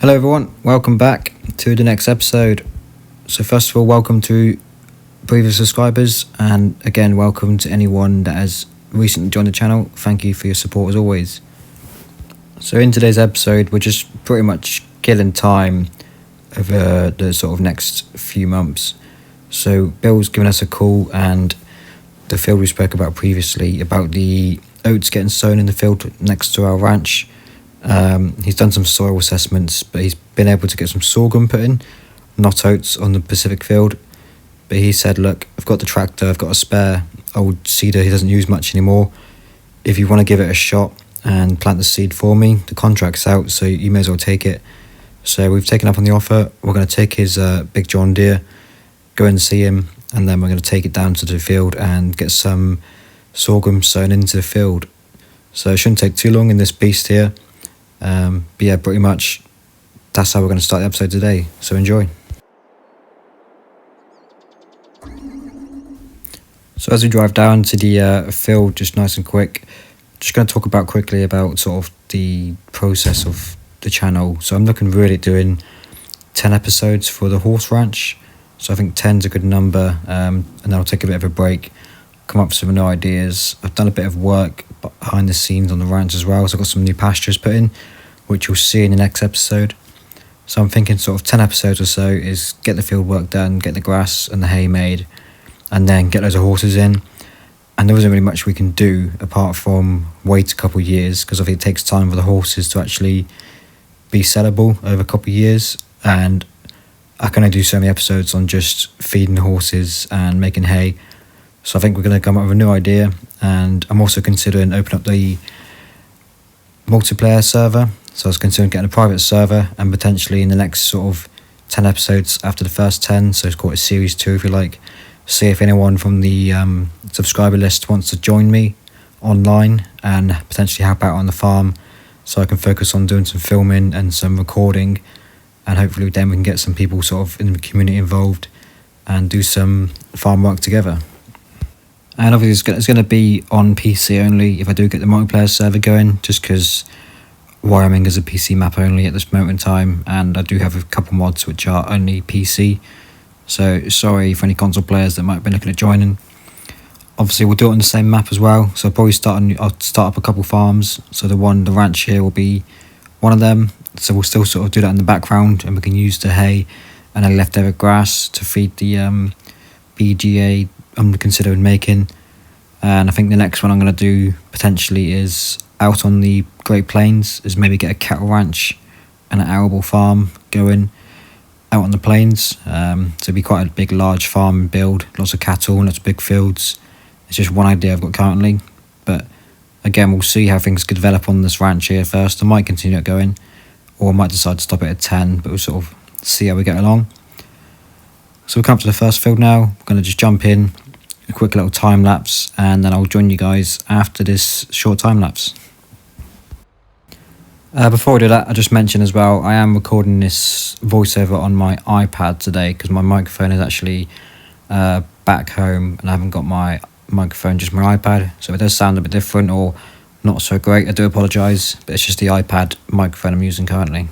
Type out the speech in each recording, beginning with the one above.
Hello everyone, welcome back to the next episode. So first of all, welcome to previous subscribers, and again welcome to anyone that has recently joined the channel. Thank you for your support as always. So in today's episode, we're just pretty much killing time over the sort of next few months. So Bill's given us a call, and the field we spoke about previously about the oats getting sown in the field next to our ranch. He's done some soil assessments, but he's been able to get some sorghum put in, not oats, on the Pacific field. But he said, look, I've got the tractor, I've got a spare old seeder he doesn't use much anymore. If you want to give it a shot and plant the seed for me, the contract's out, so you may as well take it. So we've taken up on the offer. We're going to take his big John Deere, go and see him, and then we're going to take it down to the field and get some sorghum sown into the field. So it shouldn't take too long in this beast here. But yeah, pretty much that's how we're going to start the episode today, so enjoy. So as we drive down to the field, just nice and quick, just going to talk about quickly about sort of the process of the channel. So I'm looking really at doing 10 episodes for the horse ranch, so I think 10's a good number, and then I'll take a bit of a break, come up with some new ideas. I've done a bit of work behind the scenes on the ranch as well, so I've got some new pastures put in, which you'll see in the next episode. So I'm thinking sort of 10 episodes or so is get the field work done, get the grass and the hay made, and then get loads of horses in. And there isn't really much we can do apart from wait a couple of years, because I think it takes time for the horses to actually be sellable over a couple of years, and I can only do so many episodes on just feeding the horses and making hay. So I think we're going to come up with a new idea, and I'm also considering opening up the multiplayer server. So I was considering getting a private server, and potentially in the next sort of 10 episodes after the first 10, so it's called a series 2 if you like, see if anyone from the subscriber list wants to join me online and potentially help out on the farm, so I can focus on doing some filming and some recording, and hopefully then we can get some people sort of in the community involved and do some farm work together. And obviously it's going to be on PC only if I do get the multiplayer server going, just because Wyoming is a PC map only at this moment in time, and I do have a couple mods which are only PC. So sorry for any console players that might be looking at joining. Obviously we'll do it on the same map as well, so I'll probably I'll start up a couple farms. So the ranch here will be one of them, so we'll still sort of do that in the background, and we can use the hay and then leftover grass to feed the BGA I'm considering making. And I think the next one I'm going to do potentially is out on the Great Plains, is maybe get a cattle ranch and an arable farm going out on the plains. So it'd be quite a big large farm build, lots of cattle and lots of big fields. It's just one idea I've got currently, but again we'll see how things could develop on this ranch here first. I might continue it going, or I might decide to stop it at 10, but we'll sort of see how we get along. So we'll come up to the first field now. We're going to just jump in, a quick little time lapse, and then I'll join you guys after this short time lapse. Before I do that, I just mentioned as well, I am recording this voiceover on my iPad today because my microphone is actually back home and I haven't got my microphone, just my iPad, so it does sound a bit different or not so great. I do apologise, but it's just the iPad microphone I'm using currently.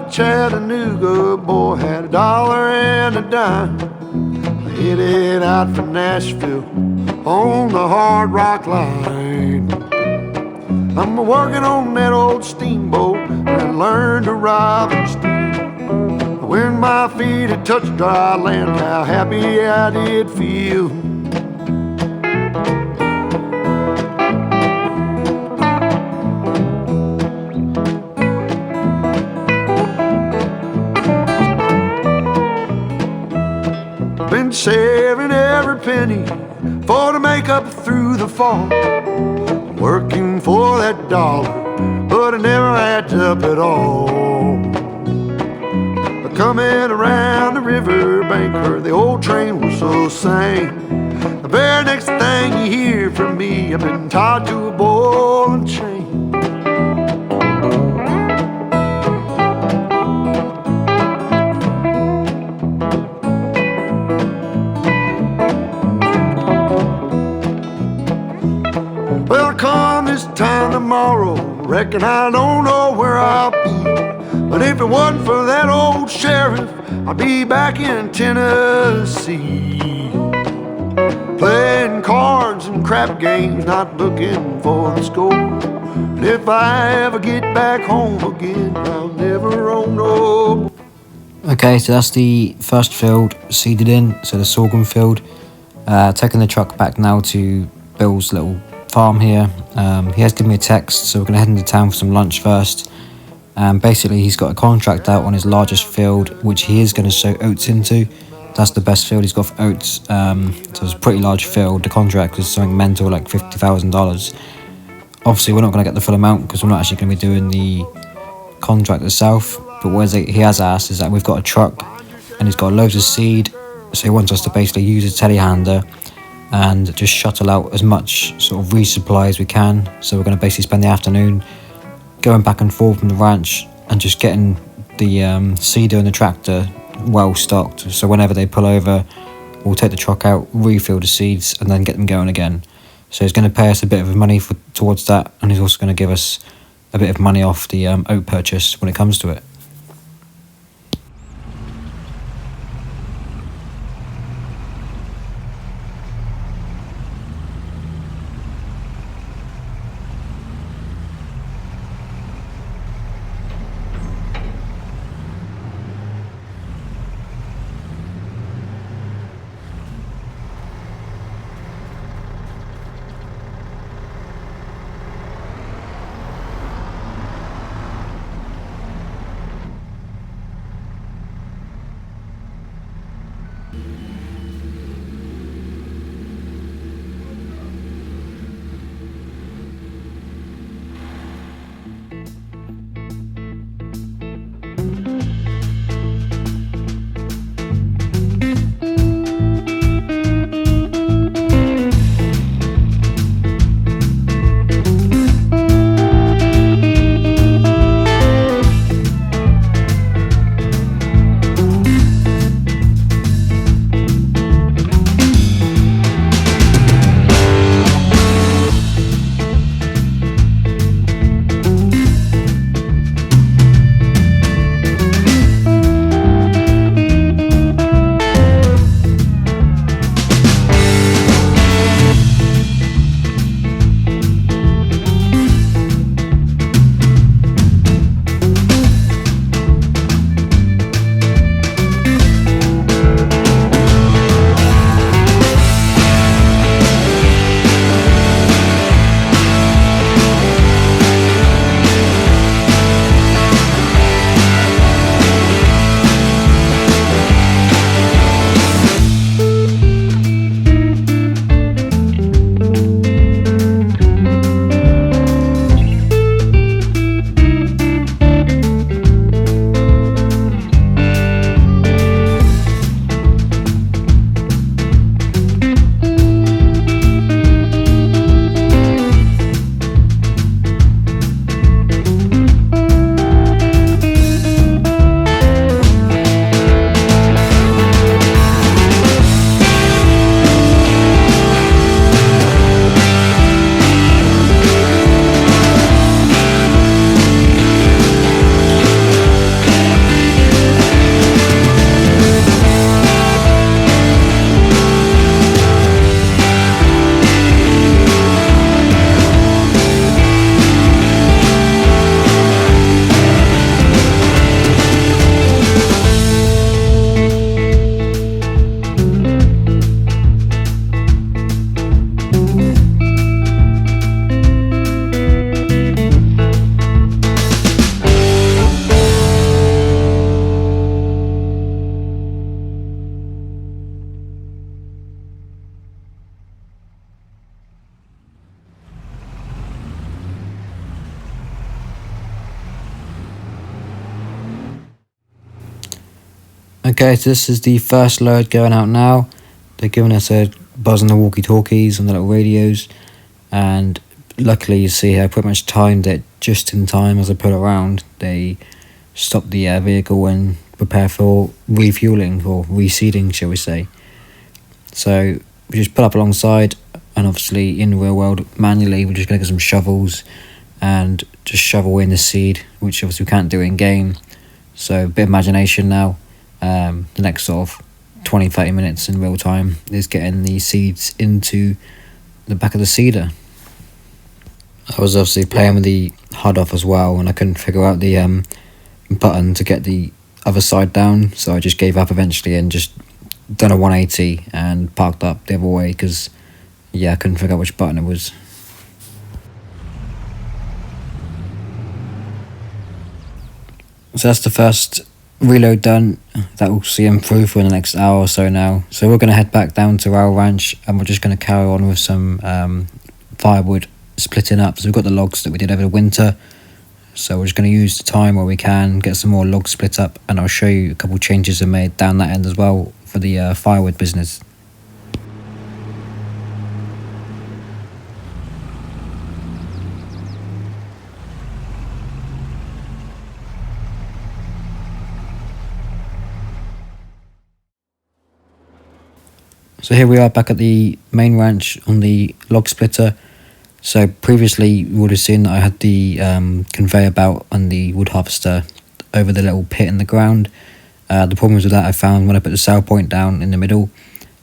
Chattanooga, boy had $1 and a dime. Headed out for Nashville on the Hard Rock Line. I'm working on that old steamboat and learned to rob and steal. When my feet had touched dry land, how happy I did feel. Been saving every penny for to make up through the fall. Working for that dollar, but it never adds up at all. Coming around the riverbank, heard the old train whistle sang. The very next thing you hear from me, I've been tied to a ball and chain. Well, come this time tomorrow, reckon I don't know where I'll be. But if it wasn't for that old sheriff, I'd be back in Tennessee, playing cards and crap games, not looking for the score. And if I ever get back home again, I'll never own no. Okay, so that's the first field seeded in, so the sorghum field. Taking the truck back now to Bill's little farm here. He has given me a text, so we're going to head into town for some lunch first. Basically, he's got a contract out on his largest field, which he is going to sow oats into. That's the best field he's got for oats. So it's a pretty large field. The contract is something mental, like $50,000. Obviously, we're not going to get the full amount because we're not actually going to be doing the contract itself. But what he has asked is that we've got a truck and he's got loads of seed. So he wants us to basically use a telehandler and just shuttle out as much sort of resupply as we can. So we're going to basically spend the afternoon going back and forth from the ranch and just getting the seeder and the tractor well stocked. So whenever they pull over, we'll take the truck out, refill the seeds, and then get them going again. So he's going to pay us a bit of money towards that, and he's also going to give us a bit of money off the oat purchase when it comes to it. Okay, so this is the first load going out now. They're giving us a buzzing the walkie-talkies on the little radios, and luckily you see I pretty much timed it just in time. As I put it around, they stopped the vehicle and prepare for refueling or reseeding, shall we say. So we just put up alongside, and obviously in the real world manually we're just going to get some shovels and just shovel in the seed, which obviously we can't do in game. So a bit of imagination now. The next sort of 20-30 minutes in real time is getting the seeds into the back of the seeder. I was obviously playing with the HUD off as well, and I couldn't figure out the button to get the other side down, so I just gave up eventually and just done a 180 and parked up the other way because I couldn't figure out which button it was. So that's the first reload done. That will see him through for the next hour or so now. So we're going to head back down to our ranch, and we're just going to carry on with some firewood splitting up. So we've got the logs that we did over the winter, so we're just going to use the time where we can get some more logs split up, and I'll show you a couple of changes I made down that end as well for the firewood business. So here we are back at the main ranch on the log splitter. So previously you would have seen that I had the conveyor belt and the wood harvester over the little pit in the ground. The problems with that I found when I put the sail point down in the middle,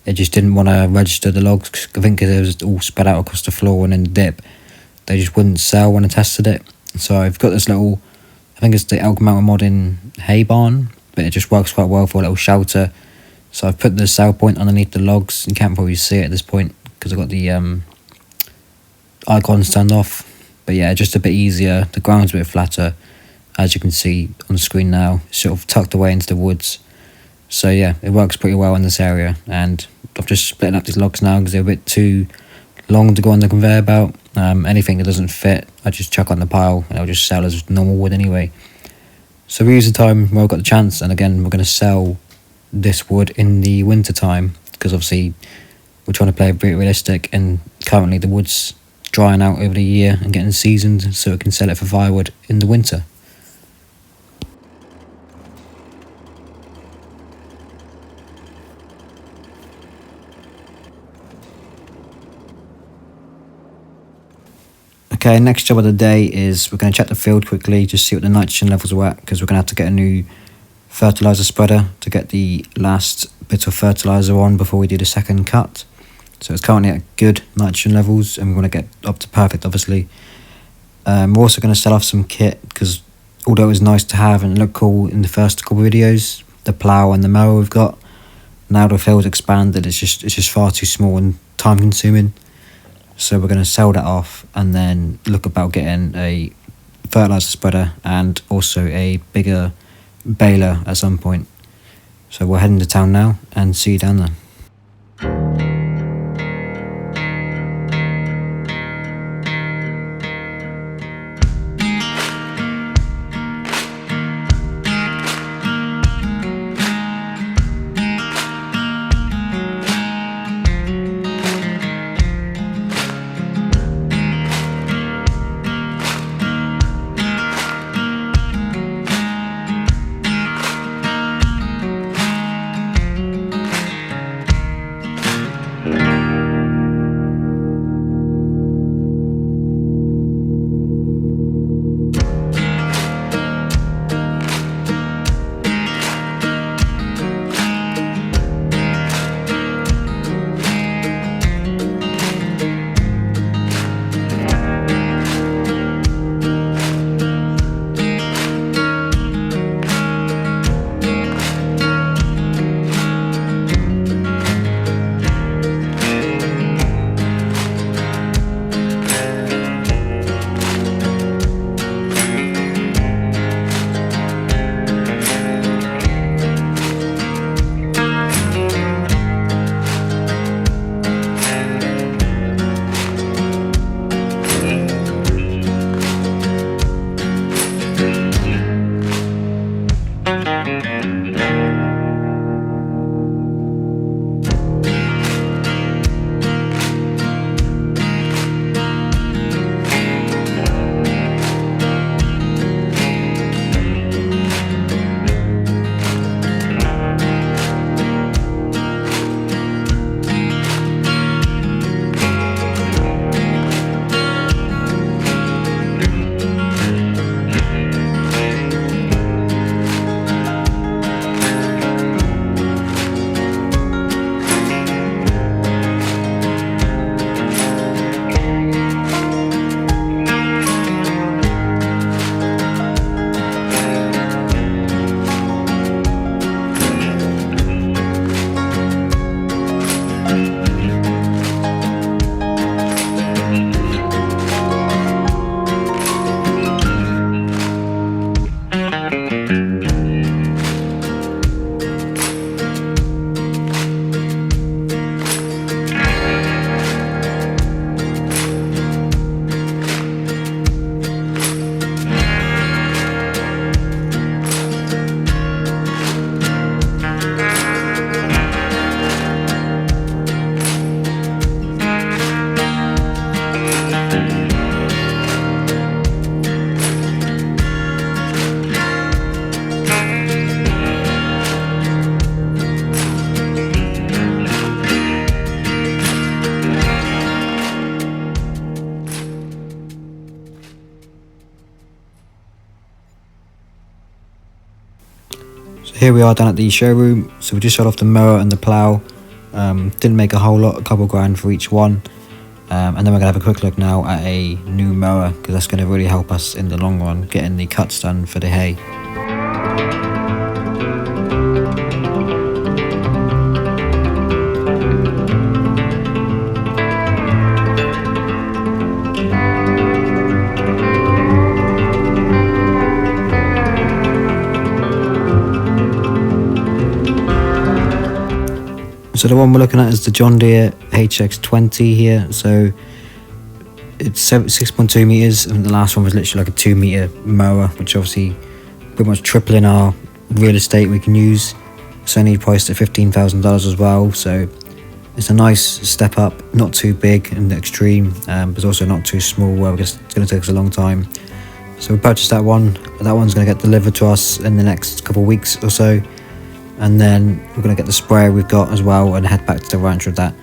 it just didn't want to register the logs. I think because it was all spread out across the floor and in the dip, they just wouldn't sail when I tested it. So I've got this little, I think it's the Elk Mountain Modding hay barn, but it just works quite well for a little shelter. So I've put the sail point underneath the logs. You can't probably see it at this point because I've got the icons turned off. But yeah, just a bit easier. The ground's a bit flatter, as you can see on the screen now. It's sort of tucked away into the woods. So yeah, it works pretty well in this area. And I've just splitting up these logs now because they're a bit too long to go on the conveyor belt. Anything that doesn't fit, I just chuck on the pile and I'll just sell as normal wood anyway. So we use the time where I've got the chance, and again, we're going to sell this wood in the winter time because obviously we're trying to play a bit realistic, and currently the wood's drying out over the year and getting seasoned so we can sell it for firewood in the winter. Okay, next job of the day is we're going to check the field quickly, just see what the nitrogen levels are at, because we're going to have to get a new fertilizer spreader to get the last bit of fertilizer on before we do the second cut. So it's currently at good nitrogen levels, and we want to get up to perfect, obviously. We're also going to sell off some kit because although it was nice to have and look cool in the first couple of videos, the plough and the mower we've got, now the field's expanded, it's just far too small and time consuming. So we're going to sell that off and then look about getting a fertilizer spreader and also a bigger baler at some point. So we're heading to town now and see you down there. here we are down at the showroom. So we just shot off the mower and the plough. Didn't make a whole lot, a couple grand for each one. And then we're going to have a quick look now at a new mower, because that's going to really help us in the long run, getting the cuts done for the hay. So the one we're looking at is the John Deere HX20 here. So it's 6.2 meters, and the last one was literally like a 2 meter mower, which obviously pretty much tripling our real estate we can use. It's only priced at $15,000 as well, so it's a nice step up, not too big in the extreme, but also not too small where it's going to take us a long time. So we purchased that one. That one's going to get delivered to us in the next couple of weeks or so. And then we're going to get the sprayer we've got as well and head back to the ranch with that.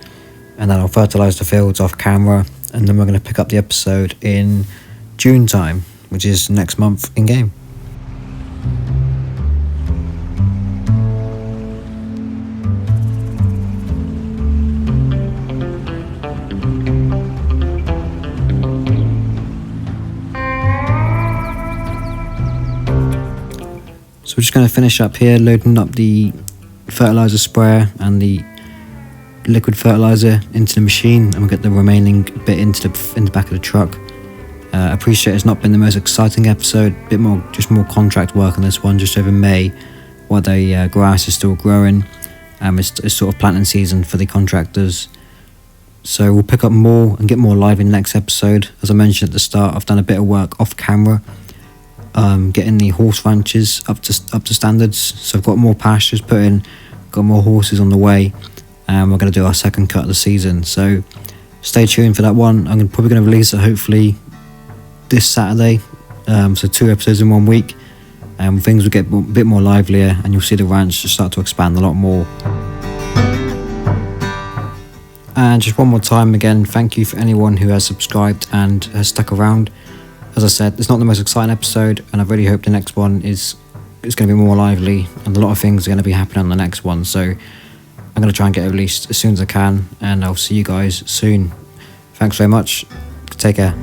And then I'll fertilise the fields off camera. And then we're going to pick up the episode in June time, which is next month in game. So we're just going to finish up here, loading up the fertilizer sprayer and the liquid fertilizer into the machine, and we'll get the remaining bit into the back of the truck. I appreciate it's not been the most exciting episode, just more contract work on this one, just over May, while the grass is still growing. It's sort of planting season for the contractors. So we'll pick up more and get more live in the next episode. As I mentioned at the start, I've done a bit of work off camera, getting the horse ranches up to standards. So I've got more pastures put in, got more horses on the way, and we're going to do our second cut of the season. So stay tuned for that one. I'm probably going to release it hopefully this Saturday. So 2 episodes in 1 week, and things will get a bit more livelier, and you'll see the ranch just start to expand a lot more. And just one more time again, thank you for anyone who has subscribed and has stuck around. As I said, it's not the most exciting episode, and I really hope the next one is going to be more lively, and a lot of things are going to be happening on the next one. So I'm going to try and get it released as soon as I can, and I'll see you guys soon. Thanks very much. Take care.